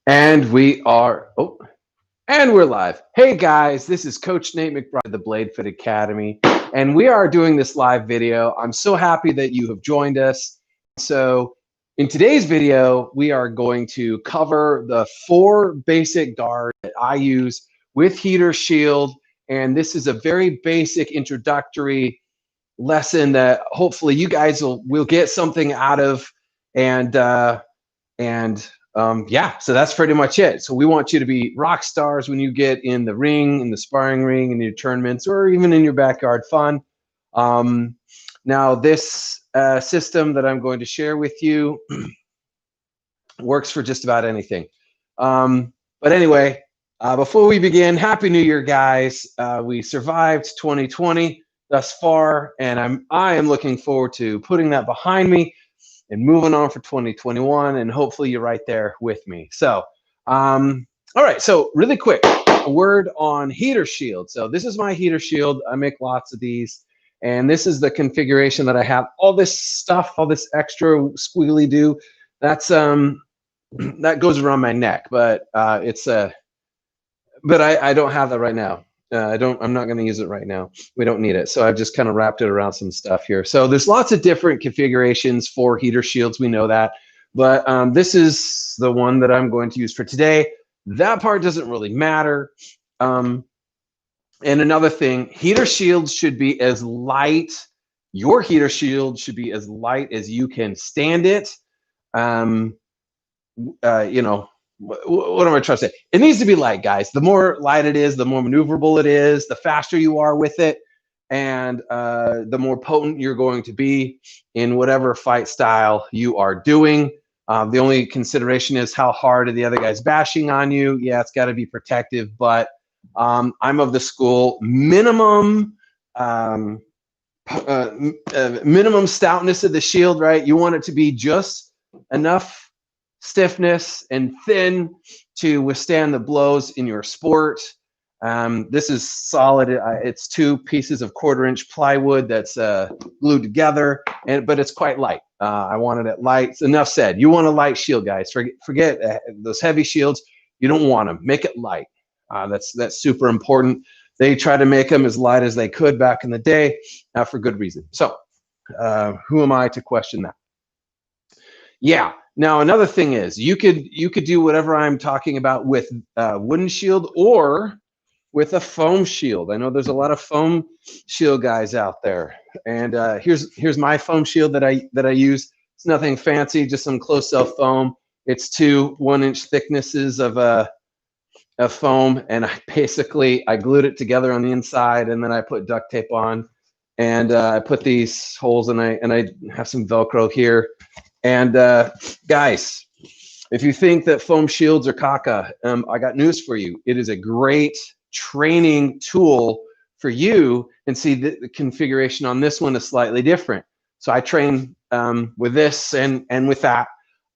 And we are, and we're live. Hey guys, this is Coach Nate McBride of the BladeFit Academy, and we are doing this live video. I'm so happy that you have joined us. So in today's video, we are going to cover the 4 basic guards that I use with heater shield. And this is a very basic introductory lesson that hopefully you guys will get something out of. And yeah, so that's pretty much it. So we want you to be rock stars when you get in the ring, in the sparring ring, in your tournaments, or even in your backyard fun. Now, this system that I'm going to share with you works for just about anything. But anyway, before we begin, Happy New Year, guys. We survived 2020 thus far, and I am looking forward to putting that behind me and moving on for 2021, and hopefully you're right there with me. So, all right, so really quick, a word on heater shield. So this is my heater shield. I make lots of these, and this is the configuration that I have. All this stuff, all this extra squiggly do, that's that goes around my neck, but but I don't have that right now. I'm not going to use it right now. We don't need it. So I've just kind of wrapped it around some stuff here. So there's lots of different configurations for heater shields. We know that, but this is the one that I'm going to use for today. That part doesn't really matter. And another thing, heater shields should be as light. Your heater shield should be as light as you can stand it. You know, what am I trying to say? It needs to be light, guys. The more light it is, the more maneuverable it is, the faster you are with it, and the more potent you're going to be in whatever fight style you are doing. The only consideration is how hard are the other guys bashing on you. Yeah, it's got to be protective, but I'm of the school minimum stoutness of the shield, right? You want it to be just enough stiffness and thin to withstand the blows in your sport. This is solid. It's 2 pieces of 1/4-inch plywood that's glued together, but it's quite light. I wanted it light. Enough said. You want a light shield, guys. Forget those heavy shields. You don't want them. Make it light. That's super important. They try to make them as light as they could back in the day, for good reason. So who am I to question that? Yeah. Now, another thing is you could do whatever I'm talking about with wooden shield or with a foam shield. I know there's a lot of foam shield guys out there, and here's my foam shield that I use. It's nothing fancy, just some closed cell foam. It's 2 1-inch thicknesses of foam, and I glued it together on the inside, and then I put duct tape on, and I put these holes, and I have some Velcro here. And guys, if you think that foam shields are caca, I got news for you. It is a great training tool for you. And see, the configuration on this one is slightly different. So I train with this and with that.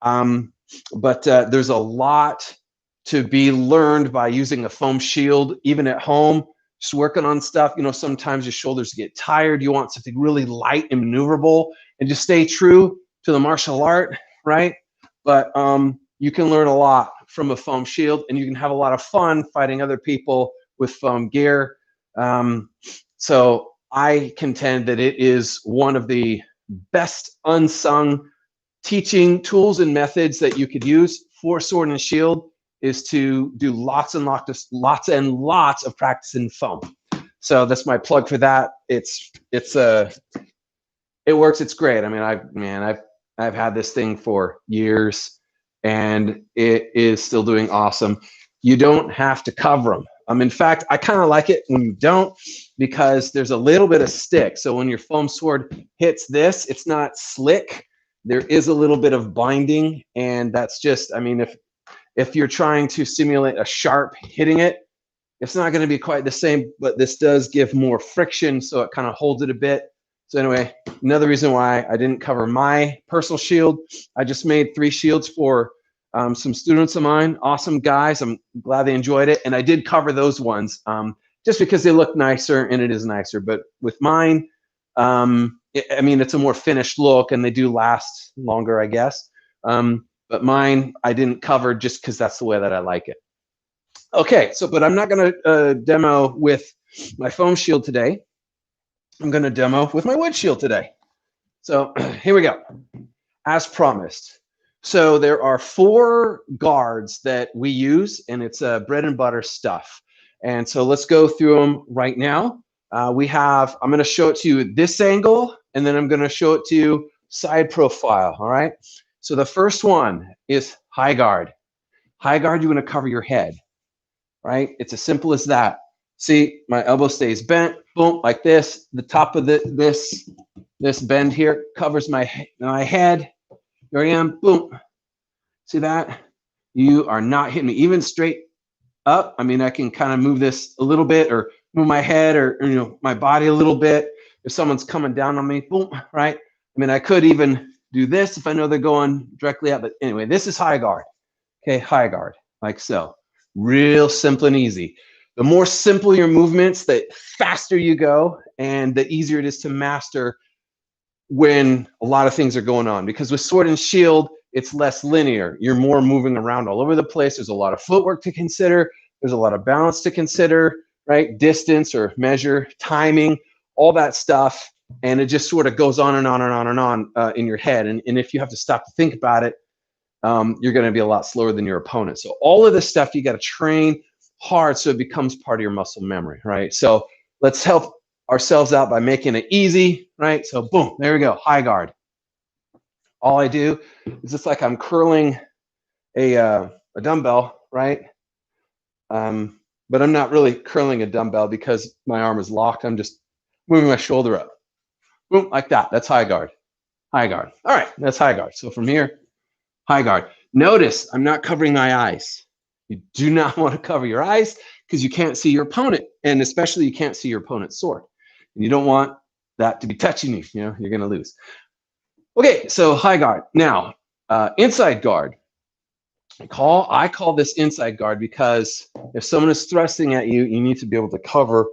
But there's a lot to be learned by using a foam shield, even at home, just working on stuff. You know, sometimes your shoulders get tired. You want something really light and maneuverable, and just stay true to the martial art, right? But you can learn a lot from a foam shield, and you can have a lot of fun fighting other people with foam gear. So I contend that it is one of the best unsung teaching tools and methods that you could use for sword and shield, is to do lots and lots of practice in foam. So that's my plug for that. It works. It's great. I mean, I've had this thing for years, and it is still doing awesome. You don't have to cover them. In fact, I kind of like it when you don't, because there's a little bit of stick. So when your foam sword hits this, it's not slick. There is a little bit of binding, and that's just, I mean, if you're trying to simulate a sharp hitting it, it's not going to be quite the same, but this does give more friction, so it kind of holds it a bit. So anyway, another reason why I didn't cover my personal shield. I just made 3 shields for some students of mine, awesome guys. I'm glad they enjoyed it, and I did cover those ones just because they look nicer, and it is nicer. But with mine, I mean, it's a more finished look, and they do last longer, I guess. but mine I didn't cover just because that's the way that I like it. Okay, so but I'm not going to demo with my foam shield today. I'm going to demo with my wood shield today. So here we go, as promised. So there are 4 guards that we use, and it's bread and butter stuff. And so let's go through them right now. I'm going to show it to you this angle, and then I'm going to show it to you side profile, all right? So the first one is high guard. High guard, you want to cover your head, right? It's as simple as that. See, my elbow stays bent, boom, like this. The top of this bend here covers my head. Here I am, boom. See that? You are not hitting me. Even straight up, I mean, I can kind of move this a little bit or move my head or my body a little bit. If someone's coming down on me, boom, right? I mean, I could even do this if I know they're going directly up. But anyway, this is high guard. Okay, high guard, like so. Real simple and easy. The more simple your movements, the faster you go and the easier it is to master when a lot of things are going on. Because with sword and shield, it's less linear. You're more moving around all over the place. There's a lot of footwork to consider. There's a lot of balance to consider, right? Distance or measure, timing, all that stuff. And it just sort of goes on and on and on and on in your head. And if you have to stop to think about it, you're going to be a lot slower than your opponent. So all of this stuff, you got to train hard so it becomes part of your muscle memory, right? So let's help ourselves out by making it easy, right? So boom, there we go, high guard. All I do is just like I'm curling a dumbbell, right? But I'm not really curling a dumbbell because my arm is locked. I'm just moving my shoulder up, boom, like that. That's high guard, high guard. All right, that's high guard. So from here, high guard. Notice I'm not covering my eyes. You do not want to cover your eyes because you can't see your opponent, and especially you can't see your opponent's sword. And you don't want that to be touching you. You know, you're going to lose. Okay, so high guard. Now, inside guard. I call this inside guard because if someone is thrusting at you, you need to be able to cover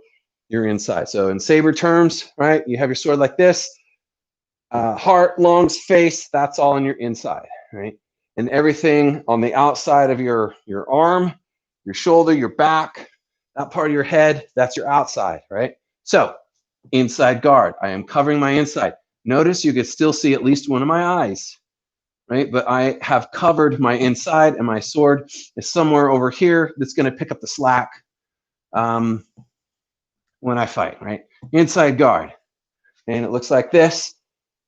your inside. So in saber terms, right, you have your sword like this. Heart, lungs, face, that's all on your inside, right? And everything on the outside of your arm, your shoulder, your back, that part of your head, that's your outside, right? So inside guard, I am covering my inside. Notice you can still see at least one of my eyes, right? But I have covered my inside, and my sword is somewhere over here that's going to pick up the slack when I fight, right? Inside guard. And it looks like this.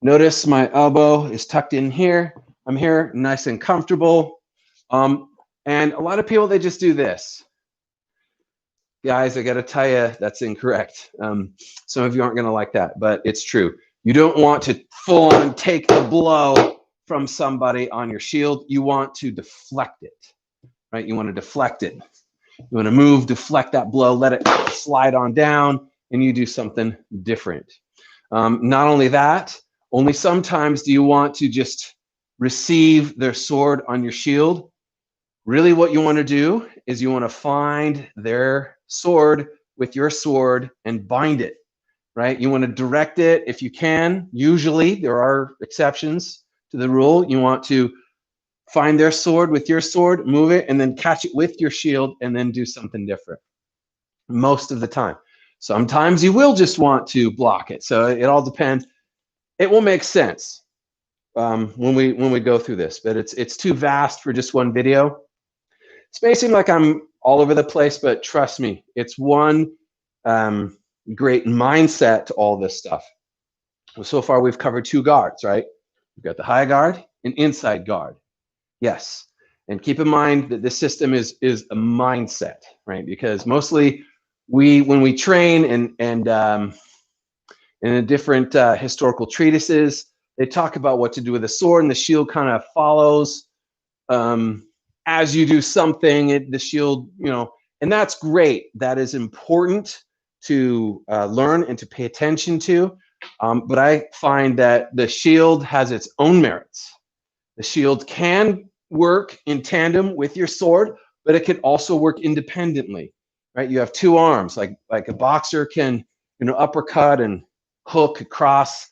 Notice my elbow is tucked in here. I'm here, nice and comfortable. And a lot of people, they just do this. Guys, I got to tell you, that's incorrect. Some of you aren't going to like that, but it's true. You don't want to full on take the blow from somebody on your shield. You want to deflect it, right? You want to deflect it. You want to move, deflect that blow, let it slide on down, and you do something different. Not only that, only sometimes do you want to just receive their sword on your shield. Really what you want to do is you want to find their sword with your sword and bind it, right? You want to direct it if you can. Usually, there are exceptions to the rule. You want to find their sword with your sword, move it, and then catch it with your shield, and then do something different. Most of the time. Sometimes you will just want to block it. So it all depends. It will make sense when we go through this, but it's too vast for just one video. It may seem like I'm all over the place, but trust me, it's one great mindset to all this stuff. Well, so far we've covered 2 guards, right? We've got the high guard and inside guard. Yes, and keep in mind that this system is a mindset, right? Because mostly when we train and in different historical treatises, they talk about what to do with the sword, and the shield kind of follows as you do something. The shield, and that's great. That is important to learn and to pay attention to. But I find that the shield has its own merits. The shield can work in tandem with your sword, but it can also work independently, right? You have 2 arms, like a boxer can, uppercut and hook, cross,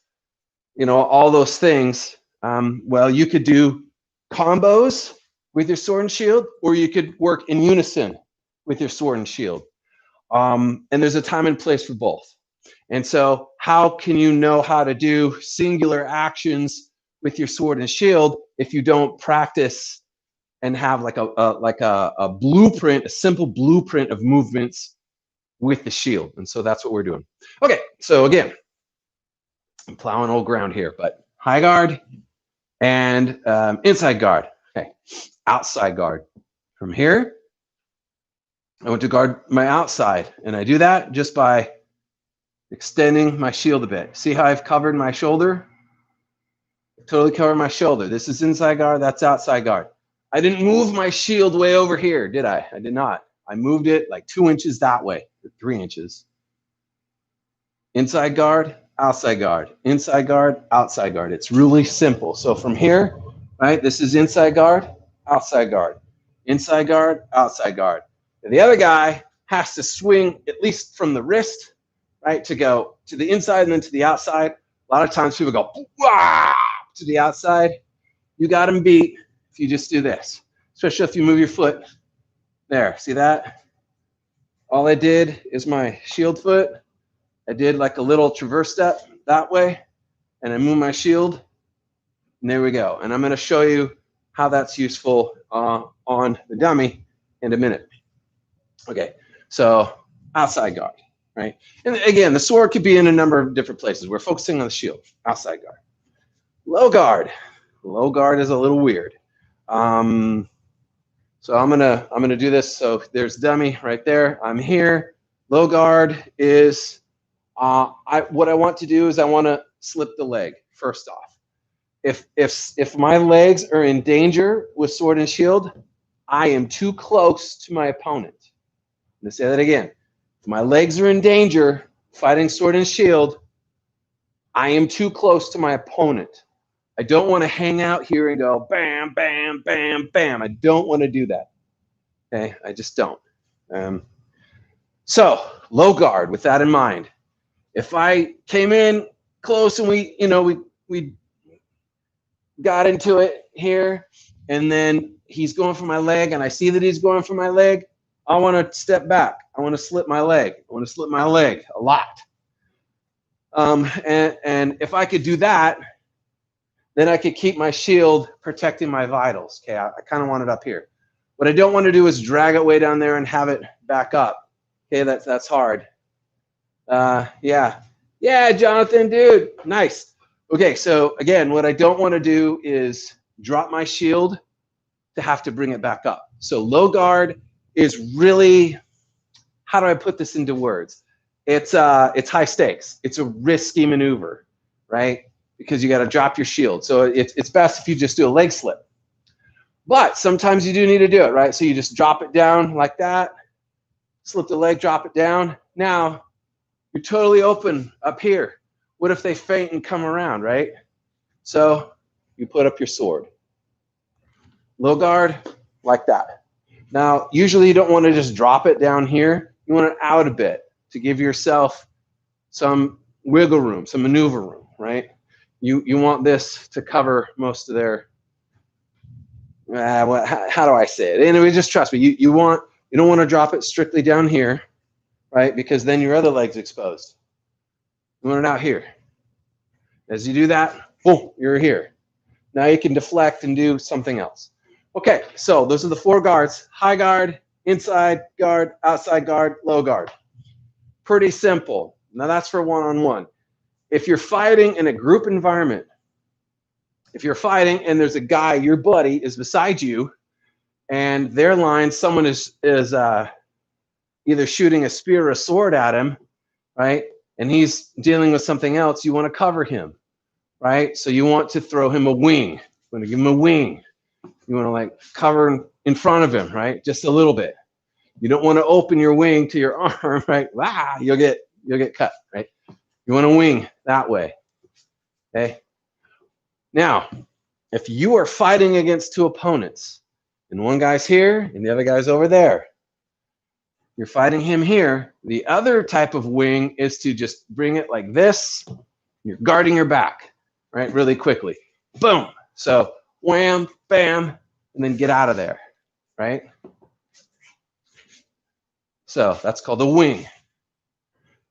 all those things. Well, you could do combos with your sword and shield, or you could work in unison with your sword and shield. And there's a time and place for both. And so how can you know how to do singular actions with your sword and shield if you don't practice and have like a blueprint, a simple blueprint of movements with the shield? And so that's what we're doing. Okay, so again, I'm plowing old ground here, but high guard and inside guard. Okay, outside guard. From here, I want to guard my outside, and I do that just by extending my shield a bit. See how I've covered my shoulder? Totally covered my shoulder. This is inside guard, that's outside guard. I didn't move my shield way over here, did I? I did not. I moved it like 2 inches that way, or 3 inches. Inside guard, outside guard. Inside guard, outside guard. It's really simple. So from here, right, this is inside guard, outside guard. Inside guard, outside guard. And the other guy has to swing at least from the wrist, right, to go to the inside and then to the outside. A lot of times people go wah, to the outside. You got him beat if you just do this, especially if you move your foot. There, see that? All I did is my shield foot. I did like a little traverse step that way, and I move my shield, and there we go. And I'm going to show you how that's useful on the dummy in a minute. Okay, so outside guard, right? And again, the sword could be in a number of different places. We're focusing on the shield, outside guard. Low guard. Low guard is a little weird. So I'm gonna do this. So there's dummy right there. I'm here. Low guard is what I want to do is I want to slip the leg first off. If my legs are in danger with sword and shield, I am too close to my opponent. I'm gonna say that again. If my legs are in danger fighting sword and shield, I am too close to my opponent. I don't want to hang out here and go bam, bam, bam, bam. I don't want to do that. Okay, I just don't. So low guard, with that in mind. If I came in close and we got into it here, and then he's going for my leg, and I see that he's going for my leg, I want to step back. I want to slip my leg. I want to slip my leg a lot. And if I could do that, then I could keep my shield protecting my vitals. Okay, I kind of want it up here. What I don't want to do is drag it way down there and have it back up. Okay, that's hard. Yeah, Jonathan, dude, nice. Okay, so again, what I don't want to do is drop my shield to have to bring it back up. So low guard is really, how do I put this into words? It's high stakes. It's a risky maneuver, right? Because you got to drop your shield. So it's best if you just do a leg slip. But sometimes you do need to do it, right? So you just drop it down like that, slip the leg, drop it down. Now you're totally open up here. What if they feint and come around, right? So you put up your sword. Low guard, like that. Now, usually you don't want to just drop it down here. You want it out a bit to give yourself some wiggle room, some maneuver room, right? You want this to cover most of their, how do I say it? Anyway, just trust me. You don't want to drop it strictly down here, right? Because then your other leg's exposed. You want it out here. As you do that, boom, you're here. Now you can deflect and do something else. Okay, so those are the 4 guards: high guard, inside guard, outside guard, low guard. Pretty simple. Now that's for one-on-one. If you're fighting in a group environment, if you're fighting and there's a guy, your buddy is beside you, and their line, someone is either shooting a spear or a sword at him, right? And he's dealing with something else, you want to cover him, right? So you want to throw him a wing. You want to give him a wing. You want to like cover in front of him, right? Just a little bit. You don't want to open your wing to your arm, right? Ah, you'll get cut, right? You want to wing that way, okay? Now, if you are fighting against 2 opponents, and one guy's here and the other guy's over there, you're fighting him here. The other type of wing is to just bring it like this. You're guarding your back, right? Really quickly. Boom. So wham, bam, and then get out of there, right? So that's called a wing,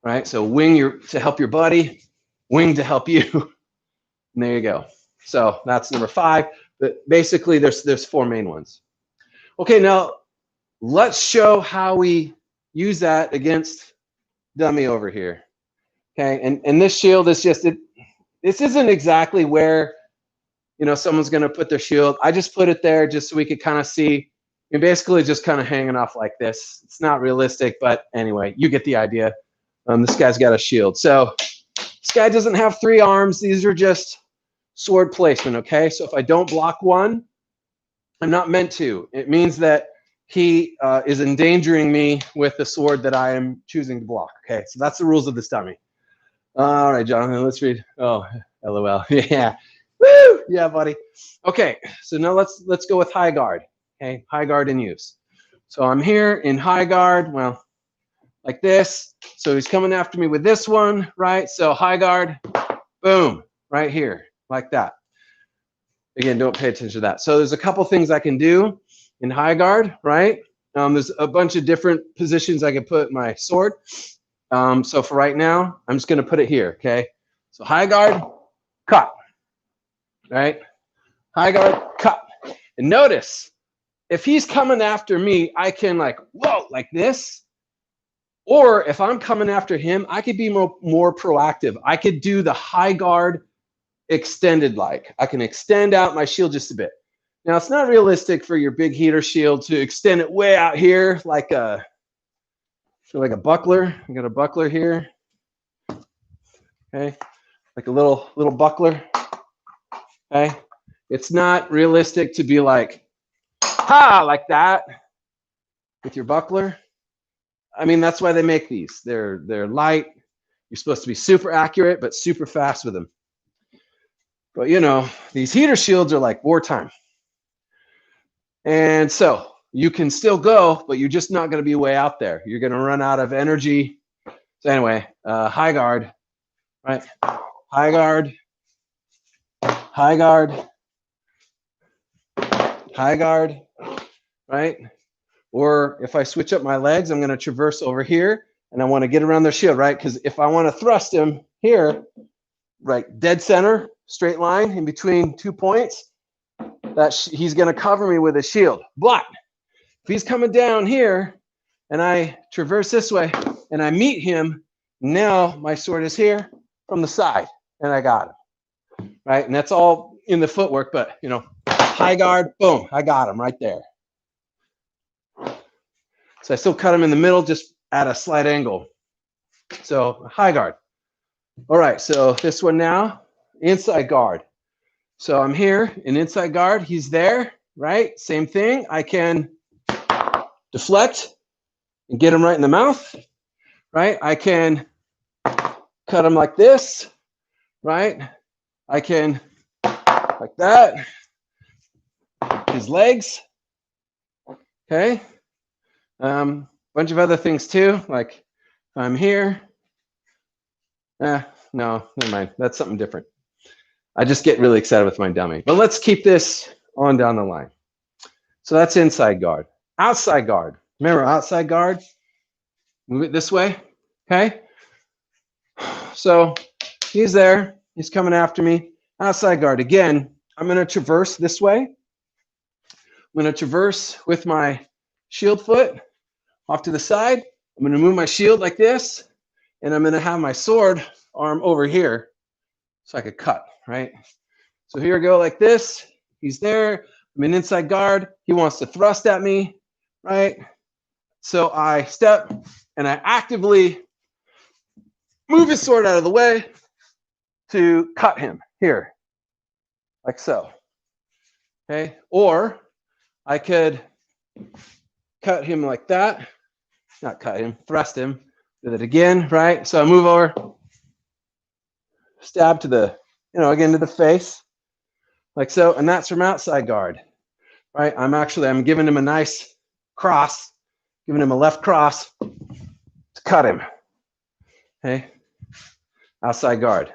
right? So wing to help your buddy, wing to help you, and there you go. So that's number 5, but basically there's 4 main ones. Okay, now let's show how we use that against dummy over here. Okay, and this shield is just, this isn't exactly where, you know, someone's gonna put their shield. I just put it there just so we could kind of see. You're basically just kind of hanging off like this. It's not realistic, but anyway, you get the idea. This guy's got a shield. So this guy doesn't have 3 arms. These are just sword placement, okay? So if I don't block one, I'm not meant to. It means that he is endangering me with the sword that I am choosing to block, okay? So that's the rules of this dummy. All right, Jonathan, let's read. Oh, LOL. Yeah. Woo! Yeah, buddy. Okay, so now let's go with high guard. Okay, high guard in use. So I'm here in high guard, well, like this. So he's coming after me with this one, right? So high guard, boom, right here, like that. Again, don't pay attention to that. So there's a couple things I can do in high guard, right? There's a bunch of different positions I can put my sword. So for right now, I'm just going to put it here, okay? So high guard, cut, right? High guard, cut. And notice, if he's coming after me, I can like, whoa, like this. Or if I'm coming after him, I could be more proactive. I could do the high guard extended like. I can extend out my shield just a bit. Now, it's not realistic for your big heater shield to extend it way out here like a buckler. I got a buckler here. Okay, like a little buckler. Okay, it's not realistic to be like, ha, like that with your buckler. I mean, that's why they make these. They're light. You're supposed to be super accurate, but super fast with them. But you know, these heater shields are like wartime. And so you can still go, but you're just not going to be way out there. You're going to run out of energy. So anyway, high guard, right? High guard, high guard, high guard, right? Or if I switch up my legs, I'm going to traverse over here, and I want to get around their shield, right? Because if I want to thrust him here, right, dead center, straight line in between 2 points, he's going to cover me with a shield. But if he's coming down here, and I traverse this way, and I meet him, now my sword is here from the side, and I got him, right? And that's all in the footwork, but, you know, high guard, boom, I got him right there. So I still cut him in the middle, just at a slight angle. So high guard. All right, so this one now, inside guard. So I'm here in inside guard. He's there, right? Same thing. I can deflect and get him right in the mouth, right? I can cut him like this, right? I can like that. His legs, okay? Bunch of other things too, like if I'm here. No, never mind. That's something different. I just get really excited with my dummy. But let's keep this on down the line. So that's inside guard. Outside guard. Remember, outside guard, move it this way, okay? So he's there. He's coming after me. Outside guard. Again, I'm going to traverse this way. I'm going to traverse with my shield foot off to the side. I'm going to move my shield like this, and I'm going to have my sword arm over here so I could cut, right? So here I go like this. He's there. I'm an inside guard. He wants to thrust at me, right? So I step and I actively move his sword out of the way to cut him here, like so. Okay, or I could cut him like that. Not cut him, thrust him. Do it again, right? So I move over, stab to the, again to the face, like so, and that's from outside guard, right? I'm giving him a nice cross, giving him a left cross to cut him, okay? Outside guard.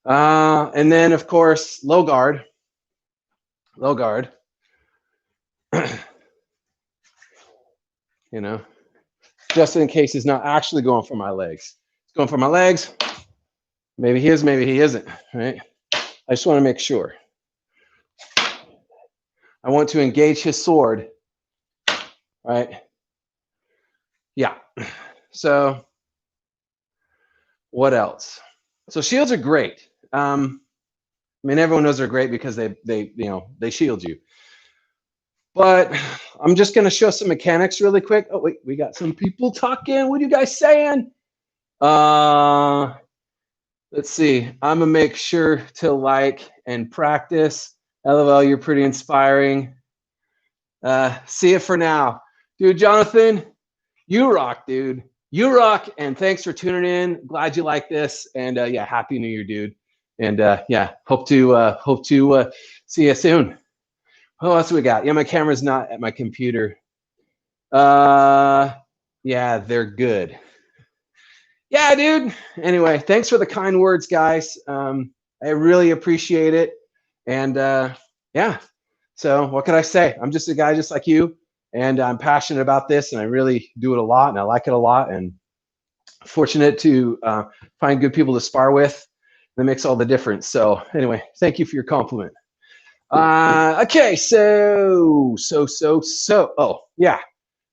And then, of course, low guard. low guard. You know, just in case he's not actually going for my legs. He's going for my legs. Maybe he is, maybe he isn't, right? I just want to make sure. I want to engage his sword, right? Yeah. So what else? So shields are great. I mean, everyone knows they're great because they shield you. But I'm just going to show some mechanics really quick. Oh, wait, we got some people talking. What are you guys saying? Let's see. I'm going to make sure to like and practice. LOL, you're pretty inspiring. See it for now. Dude, Jonathan, you rock, dude. You rock, and thanks for tuning in. Glad you like this. And yeah, Happy New Year, dude. And yeah, hope to see you soon. What else we got? Yeah, my camera's not at my computer. Yeah, they're good. Yeah, dude. Anyway, thanks for the kind words, guys. I really appreciate it. And yeah, so what can I say? I'm just a guy just like you, and I'm passionate about this, and I really do it a lot, and I like it a lot, and fortunate to find good people to spar with. That makes all the difference. So anyway, thank you for your compliment. Okay, so, oh, yeah.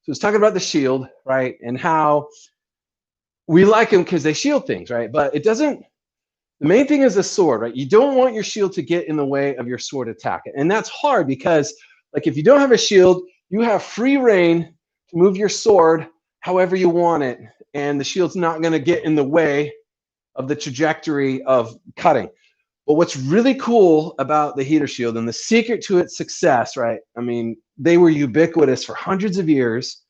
So it's talking about the shield, right? And how we like them because they shield things, right? But it doesn't, the main thing is the sword, right? You don't want your shield to get in the way of your sword attack. And that's hard because, like, if you don't have a shield, you have free reign to move your sword however you want it. And the shield's not going to get in the way of the trajectory of cutting. But what's really cool about the heater shield and the secret to its success, right? I mean, they were ubiquitous for hundreds of years,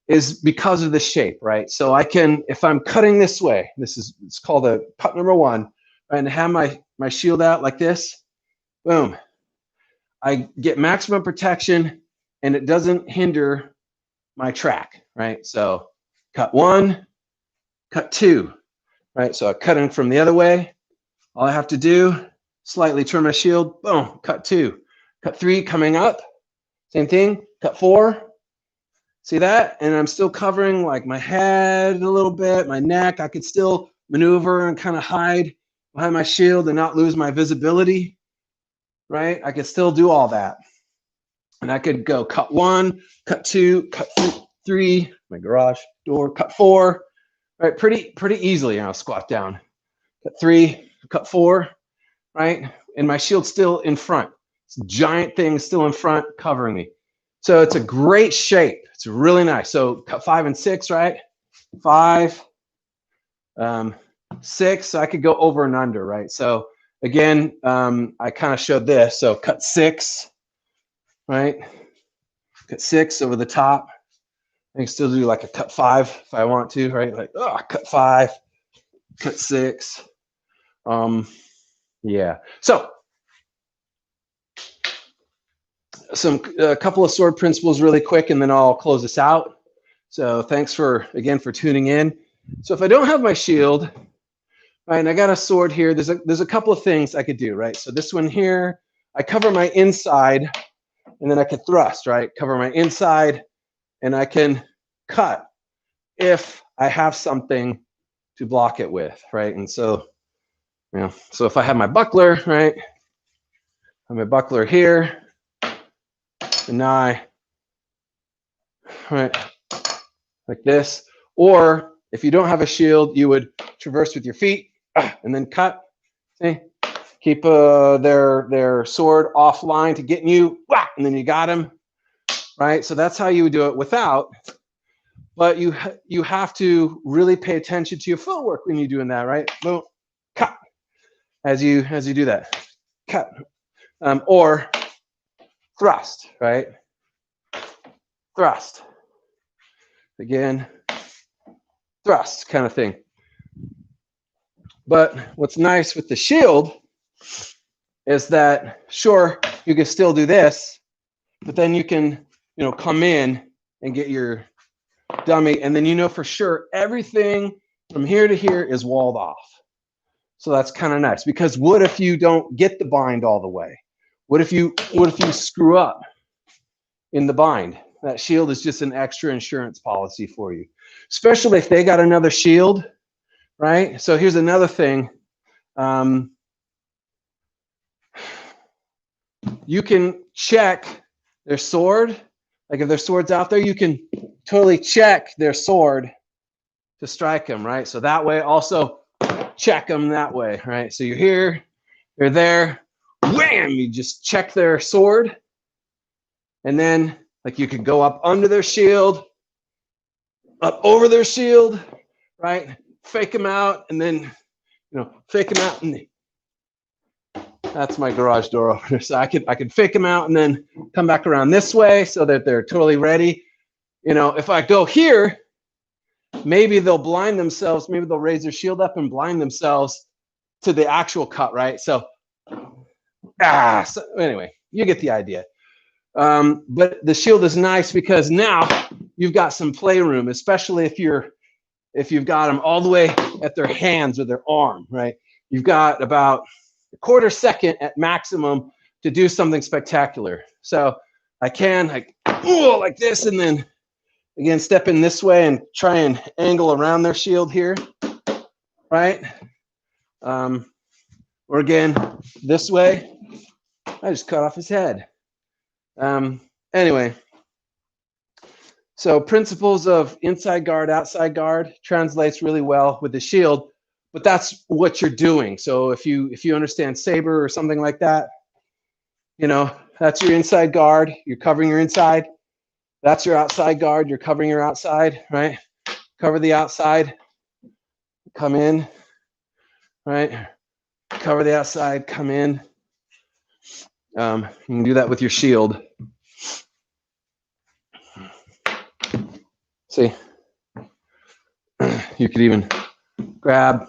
is because of the shape, right? So I can, if I'm cutting this way, it's called a cut number 1, right, and have my shield out like this, boom. I get maximum protection and it doesn't hinder my track, right? So cut 1, cut 2, right? So I'm cutting from the other way. All I have to do, slightly turn my shield, boom, cut 2. Cut 3, coming up, same thing, cut 4. See that? And I'm still covering like my head a little bit, my neck. I could still maneuver and kind of hide behind my shield and not lose my visibility, right? I could still do all that. And I could go cut 1, cut 2, cut 3, my garage door, cut 4, right? Pretty easily. I'll squat down. Cut 3, cut 4, right? And my shield's still in front. It's a giant thing still in front covering me. So it's a great shape. It's really nice. So cut 5 and 6, right? 5, 6. So I could go over and under, right? So again, I kind of showed this. So cut 6, right? Cut 6 over the top. I can still do like a cut 5 if I want to, right? Like, oh, cut 5, cut 6. Yeah. So a couple of sword principles really quick, and then I'll close this out. So thanks again for tuning in. So if I don't have my shield, right, and I got a sword here, there's a couple of things I could do, right? So this one here, I cover my inside, and then I can thrust, right? Cover my inside, and I can cut if I have something to block it with, right? And so, you know, so if I have my buckler, right, I have my buckler here, and now I, right, like this. Or if you don't have a shield, you would traverse with your feet and then cut. See, keep their sword offline to get you, and then you got him, right? So that's how you would do it without. But you have to really pay attention to your footwork when you're doing that, right? Boom, cut. As you do that, cut, or thrust, right? Thrust. Again, thrust kind of thing. But what's nice with the shield is that, sure, you can still do this, but then you can, you know, come in and get your dummy, and then you know for sure everything from here to here is walled off. So that's kind of nice, because what if you don't get the bind all the way? What if you screw up in the bind? That shield is just an extra insurance policy for you, especially if they got another shield, right? So here's another thing. You can check their sword. Like if their sword's out there, you can totally check their sword to strike them, right? So that way also check them that way, right? So you're here, you're there, wham, you just check their sword. And then like you could go up under their shield, up over their shield, right? Fake them out and then, fake them out and that's my garage door opener. So I could fake them out and then come back around this way so that they're totally ready. If I go here, maybe they'll blind themselves. Maybe they'll raise their shield up and blind themselves to the actual cut, right? So anyway, you get the idea. But the shield is nice because now you've got some playroom, especially if you've got them all the way at their hands or their arm, right? You've got about a quarter second at maximum to do something spectacular. So I can like this, and then again step in this way and try and angle around their shield here, right? Or again this way. I just cut off his head. Anyway, so principles of inside guard, outside guard translates really well with the shield, but that's what you're doing. So if you understand saber or something like that, that's your inside guard. You're covering your inside. That's your outside guard. You're covering your outside, right? Cover the outside. Come in, right? Cover the outside. Come in. You can do that with your shield. See, you could even grab,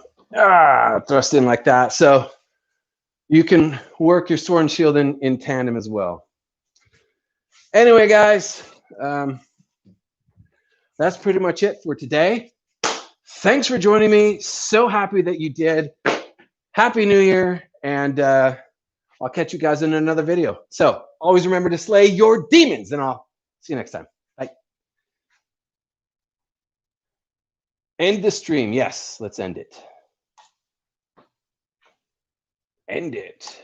thrust in like that. So you can work your sword and shield in tandem as well. Anyway, guys, that's pretty much it for today. Thanks for joining me. So happy that you did. Happy New Year, and I'll catch you guys in another video. So always remember to slay your demons, and I'll see you next time. Bye. End the stream. Yes, let's end it. End it.